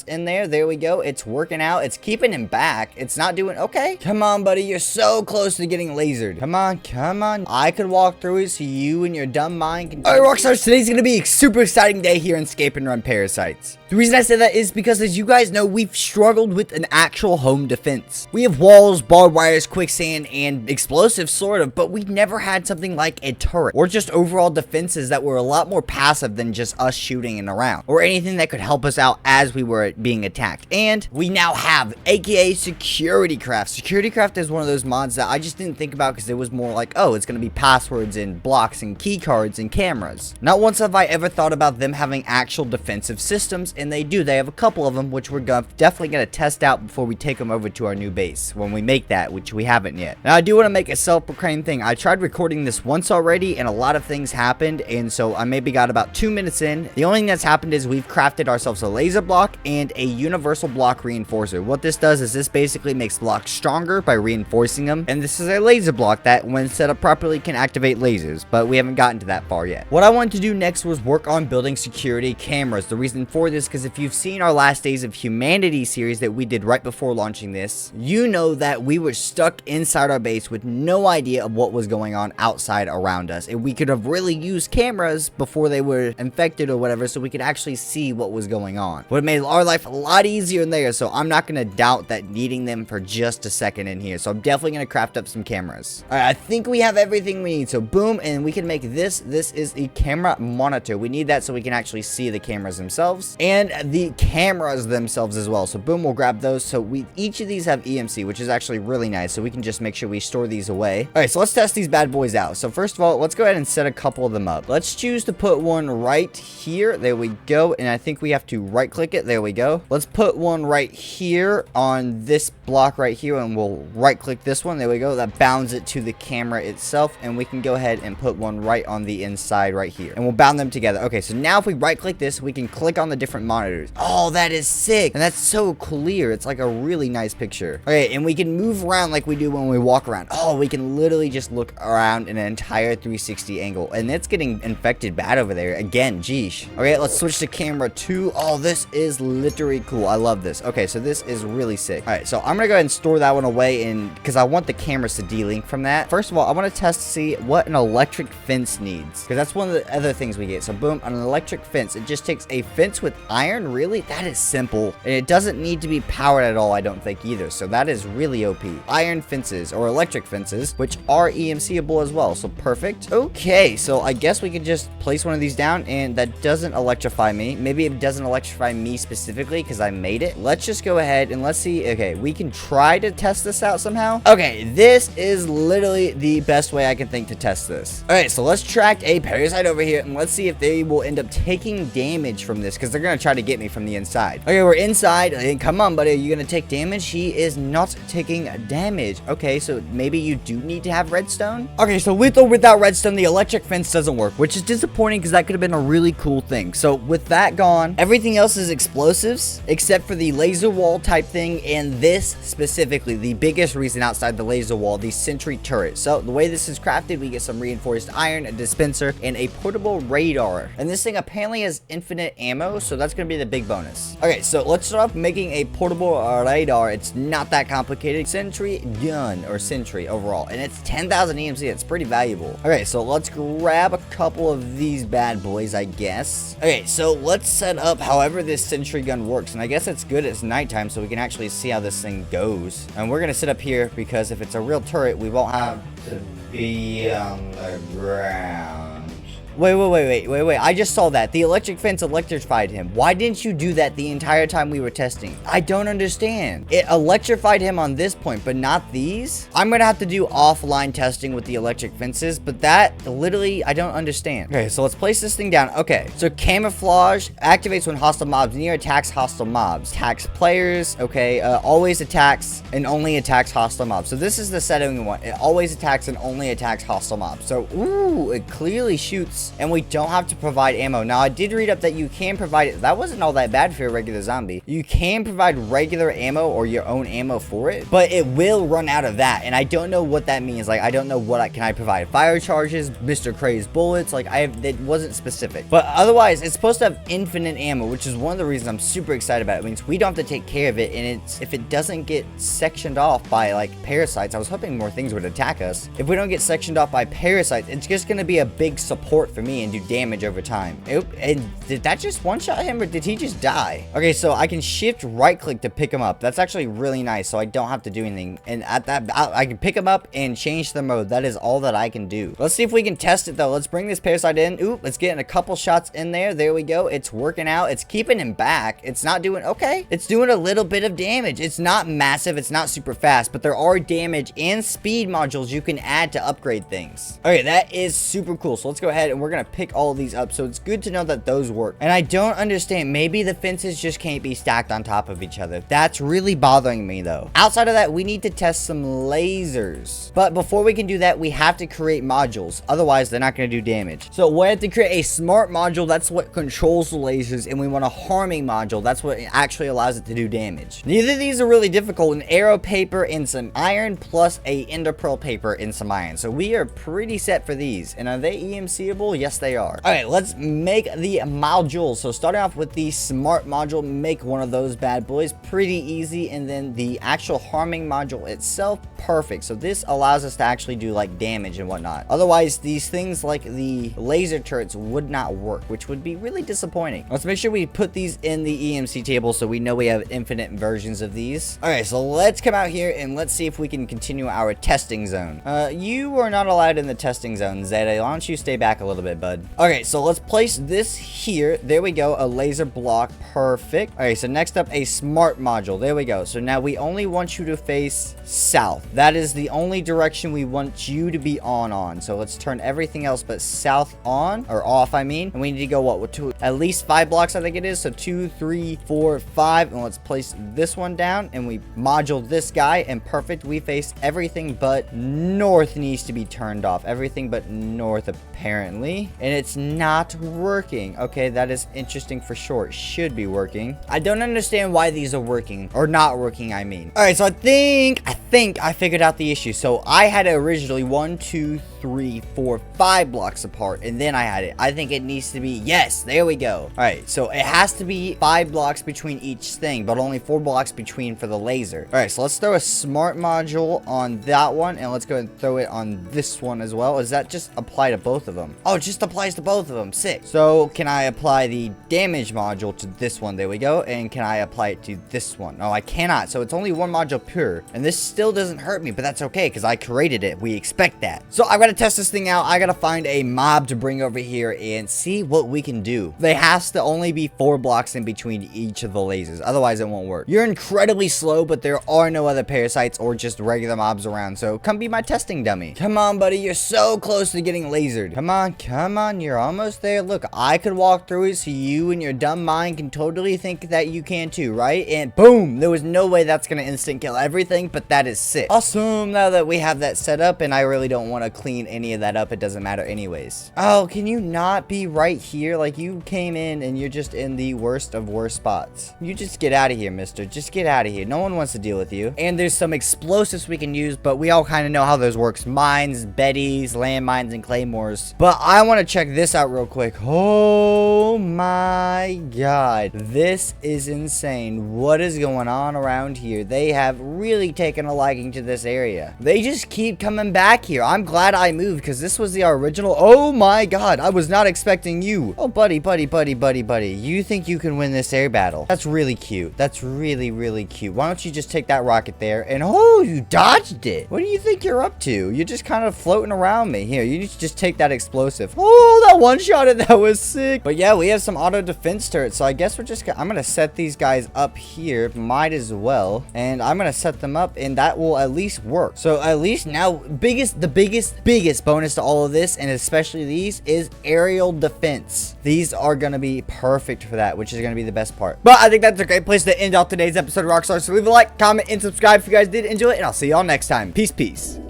in there we go. It's working out. It's keeping him back. It's not doing okay. Come on, buddy, you're so close to getting lasered. Come on. I could walk through it so you and your dumb mind can. All right, Rockstars, today's gonna be a super exciting day here in Scape and Run Parasites. The reason I say that is because, as you guys know, we've struggled with an actual home defense. We have walls, barbed wires, quicksand, and explosives, sort of, but we never had something like a turret or just overall defenses that were a lot more passive than just us shooting and around, or anything that could help us out as we were being attacked. And we now have, aka Security Craft. Security Craft is one of those mods that I just didn't think about because it was more like, oh, it's gonna be passwords and blocks and key cards and cameras. Not once have I ever thought about them having actual defensive systems, and they do. They have a couple of them, which we're definitely gonna test out before we take them over to our new base when we make that, which we haven't yet. Now, I do want to make a self-proclaimed thing. I tried recording this once already, and a lot of things happened, and so I maybe got about 2 minutes in. The only thing that's happened is we've crafted ourselves a laser block and a universal block reinforcer. What this does is this basically makes blocks stronger by reinforcing them, and this is a laser block that, when set up properly, can activate lasers, but we haven't gotten to that far yet. What I wanted to do next was work on building security cameras. The reason for this, because if you've seen our Last Days of Humanity series that we did right before launching this, you know that we were stuck inside our base with no idea of what was going on outside around us, and we could have really used cameras before they were infected or whatever, so we could actually see what was going on. Would have made our life a lot easier in there, so I'm not going to doubt that needing them for just a second in here. So I'm definitely going to craft up some cameras. All right, I think we have everything we need. So boom, and we can make this. This is a camera monitor. We need that so we can actually see the cameras themselves and the cameras themselves as well. So boom, we'll grab those. So each of these have EMC, which is actually really nice. So we can just make sure we store these away. All right, so let's test these bad boys out. So first of all, let's go ahead and set a couple of them up. Let's choose to put one right here. There we go. And I think we have to right click it. There we go. Let's put one right here on this block right here, and we'll right click this one. There we go. That bounds it to the camera itself, and we can go ahead and put one right on the inside right here, and we'll bound them together. Okay, so now if we right click this, we can click on the different monitors. Oh, that is sick, and that's so clear. It's like a really nice picture. Okay, and we can move around like we do when we walk around. Oh, we can literally just look around in an entire 360 angle, and it's getting infected bad over there again. Geesh. Okay, let's switch to camera 2. Oh, this is literally cool. I love this. Okay, so this is really sick. All right, so I'm gonna go ahead and store that one away, and because I want the cameras to delink from that. First of all, I want to test to see what an electric fence needs, because that's one of the other things we get. So boom, an electric fence. It just takes a fence with iron. Really? That is simple, and it doesn't need to be powered at all, I don't think either. So that is really OP. Iron fences or electric fences, which are EMC-able as well. So perfect. Okay, so I guess we can just place one of these down, and that doesn't electrify me. Maybe it doesn't electrify me specifically because I made it. Let's just go ahead and let's see. Okay, we can try to test this out somehow. Okay, this is literally the best way I can think to test this. All right, so let's track a parasite over here, and let's see if they will end up taking damage from this, because they're gonna try to get me from the inside. Okay, we're inside, and come on, buddy, are you gonna take damage? He is not taking damage. Okay, so maybe you do need to have redstone. Okay, so with or without redstone, the electric fence doesn't work, which is disappointing because that could have been a really cool thing. So with that gone, everything else is explosives except for the laser wall type thing, and this specifically, the biggest reason outside the laser wall, the sentry turret. So the way this is crafted, we get some reinforced iron, a dispenser, and a portable radar. And this thing apparently has infinite ammo, so that's gonna be the big bonus. Okay, so let's start off making a portable radar. It's not that complicated. Sentry gun, or sentry overall, and it's 10,000 EMC. It's pretty valuable. Okay, so let's grab a couple of these bad boys, I guess. Okay, so let's set up however this sentry gun works, and I guess it's good it's nighttime so we can actually see how this thing goes. And we're gonna sit up here because if it's a real turret, we won't have to be on the ground. Wait. I just saw that. The electric fence electrified him. Why didn't you do that the entire time we were testing? I don't understand. It electrified him on this point, but not these? I'm gonna have to do offline testing with the electric fences, but that literally, I don't understand. Okay, so let's place this thing down. Okay, so camouflage activates when hostile mobs near, attacks hostile mobs. Attacks players, okay, always attacks and only attacks hostile mobs. So this is the setting we want. It always attacks and only attacks hostile mobs. So, ooh, it clearly shoots bullets, and we don't have to provide ammo. Now, I did read up that you can provide, that wasn't all that bad for a regular zombie. You can provide regular ammo or your own ammo for it, but it will run out of that, and I don't know what that means. Like, I don't know what can I provide? Fire charges, Mr. Craze bullets, like, it wasn't specific. But otherwise, it's supposed to have infinite ammo, which is one of the reasons I'm super excited about it. It means we don't have to take care of it, and if it doesn't get sectioned off by, like, parasites, I was hoping more things would attack us. If we don't get sectioned off by parasites, it's just going to be a big support for me and do damage over time. And did that just one-shot him, or did he just die? Okay, so I can shift right-click to pick him up. That's actually really nice, so I don't have to do anything. And at that, I can pick him up and change the mode. That is all that I can do. Let's see if we can test it, though. Let's bring this parasite in. Ooh, let's get in a couple shots in there. There we go. It's working out. It's keeping him back. It's not doing, okay. It's doing a little bit of damage. It's not massive. It's not super fast, but there are damage and speed modules you can add to upgrade things. Okay, that is super cool. So let's go ahead and we're going to pick all of these up. So it's good to know that those work. And I don't understand. Maybe the fences just can't be stacked on top of each other. That's really bothering me, though. Outside of that, we need to test some lasers. But before we can do that, we have to create modules. Otherwise, they're not going to do damage. So we have to create a smart module. That's what controls the lasers. And we want a harming module. That's what actually allows it to do damage. Neither of these are really difficult. An arrow paper and some iron plus a ender pearl paper and some iron. So we are pretty set for these. And are they EMCable? Yes, they are. All right, let's make the modules. So starting off with the smart module, make one of those bad boys. Pretty easy. And then the actual harming module itself, perfect. So this allows us to actually do like damage and whatnot. Otherwise, these things like the laser turrets would not work, which would be really disappointing. Let's make sure we put these in the EMC table so we know we have infinite versions of these. All right, so let's come out here and let's see if we can continue our testing zone. You are not allowed in the testing zone, Zeta. Why don't you stay back a little bit, bud? Okay, so let's place this here. There we go, a laser block, perfect. All right, so next up, a smart module. There we go. So now we only want you to face south. That is the only direction we want you to be on. So let's turn everything else but south on, or off, I mean. And we need to go, what, to at least 5 blocks, I think it is. So 2, 3, 4, 5. And let's place this one down, and we module this guy, and perfect. We face everything but north needs to be turned off. Everything but north, apparently. And it's not working. Okay, that is interesting for sure. It should be working. I don't understand why these are working, or not working, I mean. All right, so I think I figured out the issue. So I had it originally 1, 2, 3, 4, 5 blocks apart, and then I had it. I think it needs to be, yes, there we go. All right, so it has to be 5 blocks between each thing, but only 4 blocks between for the laser. All right, so let's throw a smart module on that one, and let's go and throw it on this one as well. Does that just apply to both of them? Oh, it just applies to both of them. Sick. So can I apply the damage module to this one? There we go. And can I apply it to this one? No, I cannot. So it's only one module pure, and this still doesn't hurt me, but that's okay because I created it. We expect that. So I've got to test this thing out. I got to find a mob to bring over here and see what we can do. There has to only be 4 blocks in between each of the lasers. Otherwise, it won't work. You're incredibly slow, but there are no other parasites or just regular mobs around. So come be my testing dummy. Come on, buddy. You're so close to getting lasered. Come on. Come on. You're almost there. Look, I could walk through it so you and your dumb mind can totally think that you can too, right? And boom. There was no way that's going to instant kill everything, but that is sick. Awesome. Now that we have that set up, and I really don't want to clean any of that up. It doesn't matter anyways. Oh, can you not be right here? Like, you came in and you're just in the worst of worst spots. You just get out of here, mister. Just get out of here. No one wants to deal with you. And there's some explosives we can use, but we all kind of know how those works. Mines, Bettys, landmines, and claymores. But I want to check this out real quick. Oh my god. This is insane. What is going on around here? They have really taken a liking to this area. They just keep coming back here. I'm glad I moved because this was the original. Oh my god. I was not expecting you. Oh, buddy. You think you can win this air battle? That's really cute. That's really, really cute. Why don't you just take that rocket there and oh, you dodged it. What do you think you're up to? You're just kind of floating around me. Here, you just take that explosive. Oh, that one shot at that was sick. But yeah, we have some auto defense turrets. So I guess we're just, I'm going to set these guys up here. Might as well. And I'm going to set them up and that will at least work. So at least now, the biggest bonus to all of this, and especially these, is aerial defense. These are going to be perfect for that, which is going to be the best part. But I think that's a great place to end off today's episode of Rockstar. So leave a like, comment, and subscribe if you guys did enjoy it, and I'll see y'all next time. Peace.